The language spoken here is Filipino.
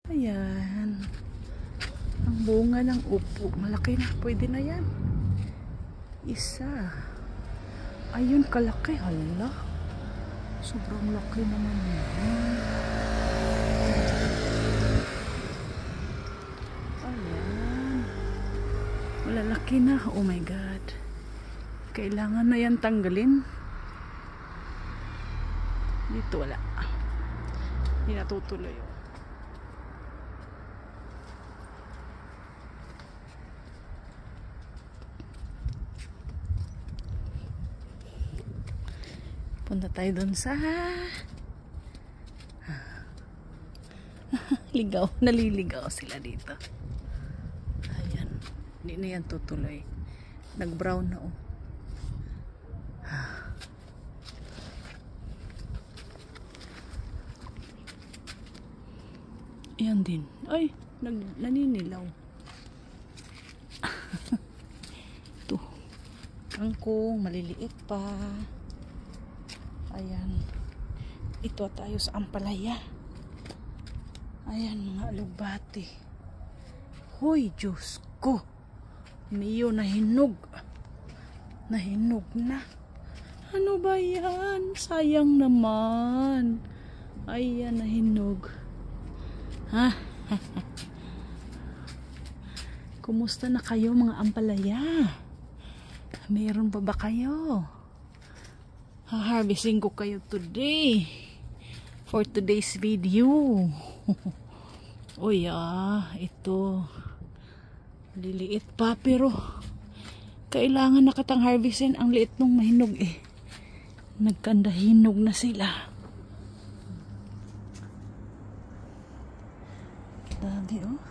Ayan. Ang bunga ng upo. Malaki na. Pwede na yan. Isa. Ayun, kalaki. Hala. Sobrang laki naman yan. Ayan. Malalaki na. Oh my God. Kailangan na yan tanggalin. Dito wala. Hindi natutuloy. Punta tayo dun sa ligaw. Naliligaw sila dito. Ayan. Hindi na yan tutuloy. Nag-brown na oh. Ayan din. Ay, naninilaw. Ito. Kangkong, maliliit pa. Ayan. Ito tayo sa ampalaya. Ayan, mga alugbati. Hoy, Diyos ko. Miyo, nahinog. Nahinog na. Ano ba yan? Sayang naman. Ayan, nahinog. Ha? Kumusta na kayo mga ampalaya? Meron pa ba kayo? Ha-harvesting ko kayo today for today's video. O ito liliit pa pero kailangan nakatang harvestin. Ang liit nung mahinog eh. Nagkandahinog na sila. Dami oh.